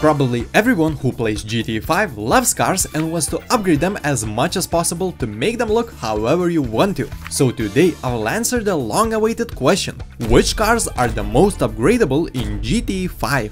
Probably everyone who plays GTA5 loves cars and wants to upgrade them as much as possible to make them look however you want to. So today I will answer the long-awaited question: which cars are the most upgradable in GTA5?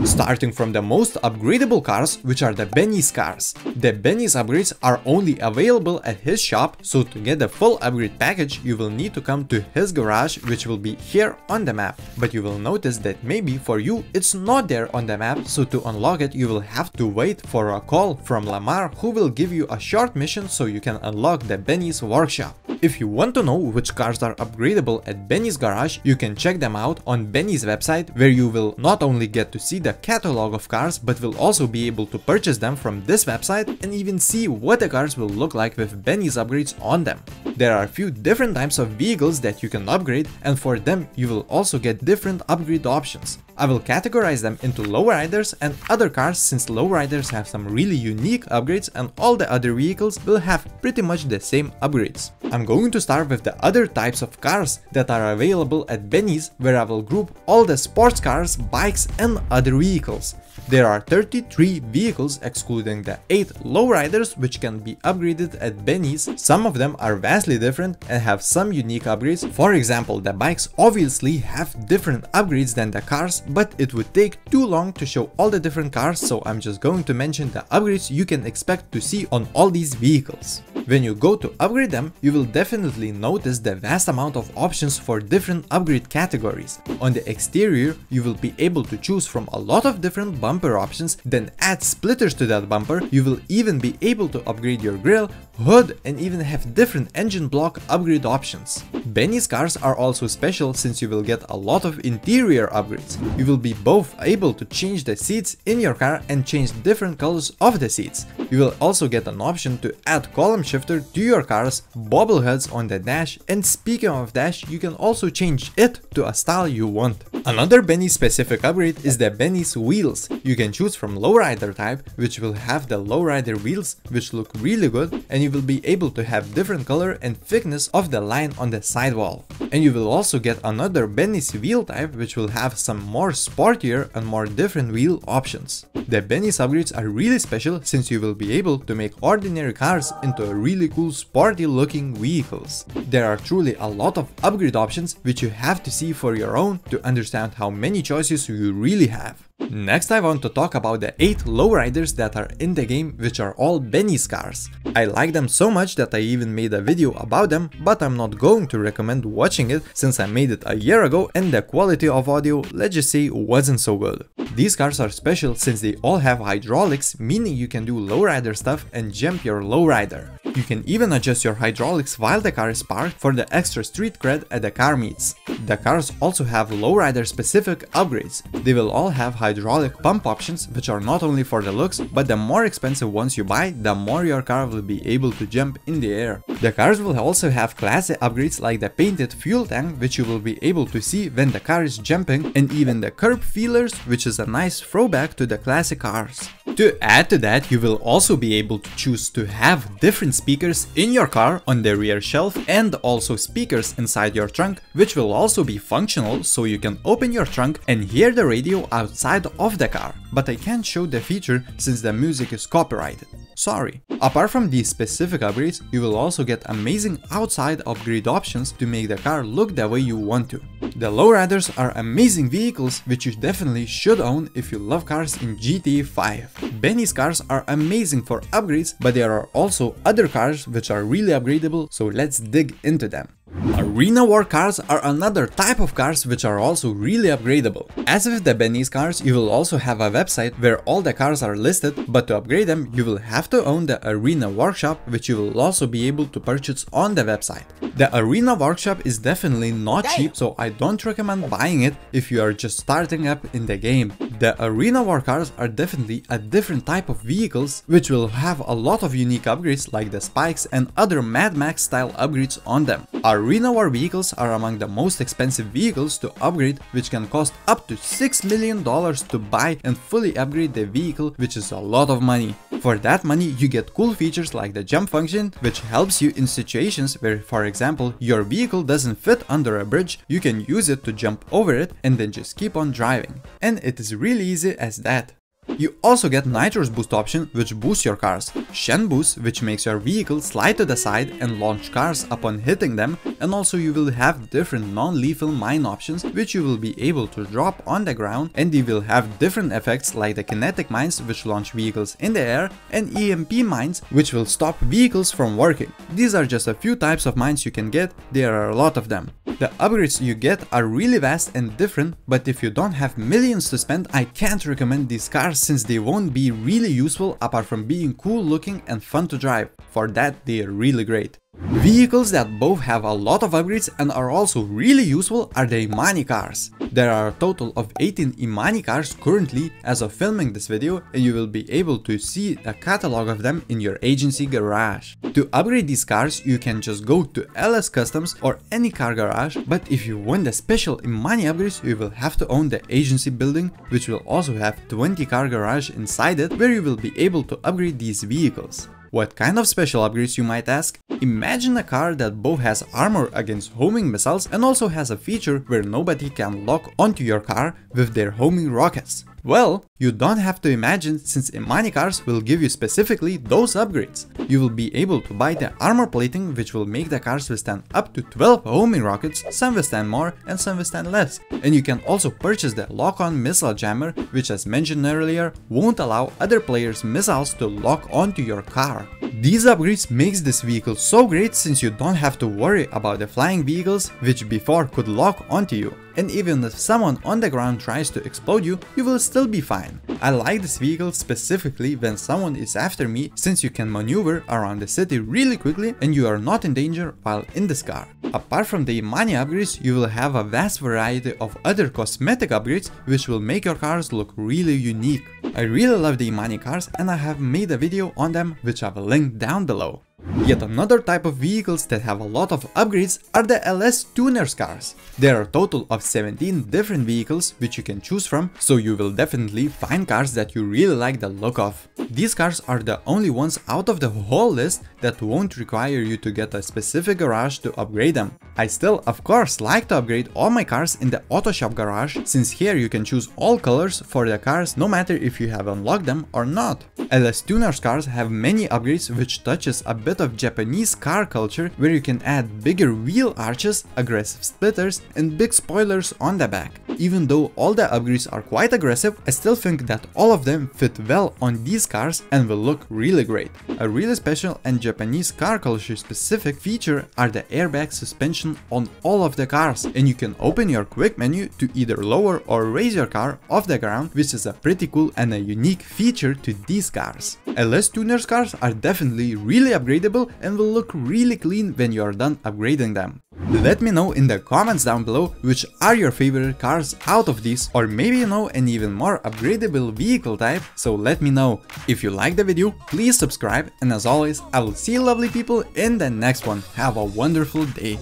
Starting from the most upgradable cars, which are the Benny's cars. The Benny's upgrades are only available at his shop, so to get the full upgrade package you will need to come to his garage, which will be here on the map. But you will notice that maybe for you it's not there on the map, so to unlock it you will have to wait for a call from Lamar, who will give you a short mission so you can unlock the Benny's workshop. If you want to know which cars are upgradable at Benny's garage, you can check them out on Benny's website, where you will not only get to see the catalog of cars, but will also be able to purchase them from this website and even see what the cars will look like with Benny's upgrades on them. There are a few different types of vehicles that you can upgrade, and for them you will also get different upgrade options. I will categorize them into Lowriders and other cars, since Lowriders have some really unique upgrades and all the other vehicles will have pretty much the same upgrades. I'm going to start with the other types of cars that are available at Benny's, where I will group all the sports cars, bikes and other vehicles. There are 33 vehicles excluding the 8 Lowriders which can be upgraded at Benny's. Some of them are vastly different and have some unique upgrades. For example, the bikes obviously have different upgrades than the cars, but it would take too long to show all the different cars, so I'm just going to mention the upgrades you can expect to see on all these vehicles. When you go to upgrade them, you will definitely notice the vast amount of options for different upgrade categories. On the exterior, you will be able to choose from a lot of different bumper options, then add splitters to that bumper. You will even be able to upgrade your grille, hood and even have different engine block upgrade options. Benny's cars are also special since you will get a lot of interior upgrades. You will be both able to change the seats in your car and change different colors of the seats. You will also get an option to add column shifter to your cars, bobbleheads on the dash, and speaking of dash, you can also change it to a style you want. Another Benny specific upgrade is the Benny's wheels. You can choose from Lowrider type, which will have the Lowrider wheels which look really good, and you will be able to have different color and thickness of the line on the sidewall. And you will also get another Benny's wheel type which will have some more sportier and more different wheel options. The Benny's upgrades are really special since you will be able to make ordinary cars into really cool sporty looking vehicles. There are truly a lot of upgrade options which you have to see for your own to understand how many choices you really have. Next, I want to talk about the 8 Lowriders that are in the game, which are all Benny's cars. I like them so much that I even made a video about them, but I'm not going to recommend watching it since I made it a year ago and the quality of audio, let's just say, wasn't so good. These cars are special since they all have hydraulics, meaning you can do lowrider stuff and jump your lowrider. You can even adjust your hydraulics while the car is parked for the extra street cred at the car meets. The cars also have lowrider specific upgrades. They will all have hydraulic pump options, which are not only for the looks, but the more expensive ones you buy, the more your car will be able to jump in the air. The cars will also have classy upgrades like the painted fuel tank, which you will be able to see when the car is jumping, and even the curb feelers, which is a nice throwback to the classic cars. To add to that, you will also be able to choose to have different speakers in your car on the rear shelf and also speakers inside your trunk, which will also be functional, so you can open your trunk and hear the radio outside of the car. But I can't show the feature since the music is copyrighted. Sorry. Apart from these specific upgrades, you will also get amazing outside upgrade options to make the car look the way you want to. The Lowriders are amazing vehicles which you definitely should own if you love cars in GTA5. Benny's cars are amazing for upgrades, but there are also other cars which are really upgradable, so let's dig into them. Arena war cars are another type of cars which are also really upgradable. As with the Benny's cars, you will also have a website where all the cars are listed, but to upgrade them you will have to own the Arena workshop, which you will also be able to purchase on the website. The Arena workshop is definitely not cheap, so I don't recommend buying it if you are just starting up in the game. The Arena war cars are definitely a different type of vehicles which will have a lot of unique upgrades like the spikes and other Mad Max style upgrades on them. Arena war vehicles are among the most expensive vehicles to upgrade, which can cost up to $6 million to buy and fully upgrade the vehicle, which is a lot of money. For that money you get cool features like the jump function, which helps you in situations where, for example, your vehicle doesn't fit under a bridge. You can use it to jump over it and then just keep on driving. And it is really easy as that. You also get Nitro's boost option, which boosts your cars, Shen boost, which makes your vehicle slide to the side and launch cars upon hitting them, and also you will have different non-lethal mine options which you will be able to drop on the ground, and they will have different effects like the kinetic mines which launch vehicles in the air, and EMP mines which will stop vehicles from working. These are just a few types of mines you can get, there are a lot of them. The upgrades you get are really vast and different, but if you don't have millions to spend, I can't recommend these cars since they won't be really useful apart from being cool looking and fun to drive. For that, they are really great. Vehicles that both have a lot of upgrades and are also really useful are the Imani Cars. There are a total of 18 Imani Cars currently as of filming this video, and you will be able to see a catalog of them in your agency garage. To upgrade these cars, you can just go to LS Customs or any car garage, but if you want the special Imani upgrades, you will have to own the agency building, which will also have 20 car garage inside it, where you will be able to upgrade these vehicles. What kind of special upgrades, you might ask? Imagine a car that both has armor against homing missiles and also has a feature where nobody can lock onto your car with their homing rockets. Well, you don't have to imagine, since Imani Cars will give you specifically those upgrades. You will be able to buy the armor plating, which will make the cars withstand up to 12 homing rockets, some withstand more and some withstand less. And you can also purchase the lock-on missile jammer, which as mentioned earlier, won't allow other players' missiles to lock onto your car. These upgrades makes this vehicle so great since you don't have to worry about the flying vehicles which before could lock onto you. And even if someone on the ground tries to explode you, you will still be fine. I like this vehicle specifically when someone is after me, since you can maneuver around the city really quickly and you are not in danger while in this car. Apart from the Imani upgrades, you will have a vast variety of other cosmetic upgrades which will make your cars look really unique. I really love the Imani Cars and I have made a video on them which I will link down below. Yet another type of vehicles that have a lot of upgrades are the LS Tuners cars. There are a total of 17 different vehicles which you can choose from, so you will definitely find cars that you really like the look of. These cars are the only ones out of the whole list that won't require you to get a specific garage to upgrade them. I still, of course, like to upgrade all my cars in the auto shop garage, since here you can choose all colors for the cars no matter if you have unlocked them or not. LS Tuners cars have many upgrades which touches a bit of Japanese car culture, where you can add bigger wheel arches, aggressive splitters and big spoilers on the back. Even though all the upgrades are quite aggressive, I still think that all of them fit well on these cars and will look really great. A really special and Japanese car culture specific feature are the airbag suspension on all of the cars, and you can open your quick menu to either lower or raise your car off the ground, which is a pretty cool and a unique feature to these cars. LS Tuners cars are definitely really upgradable and will look really clean when you are done upgrading them. Let me know in the comments down below which are your favorite cars out of these, or maybe you know an even more upgradable vehicle type, so let me know. If you like the video, please subscribe, and as always, I will see you lovely people in the next one. Have a wonderful day.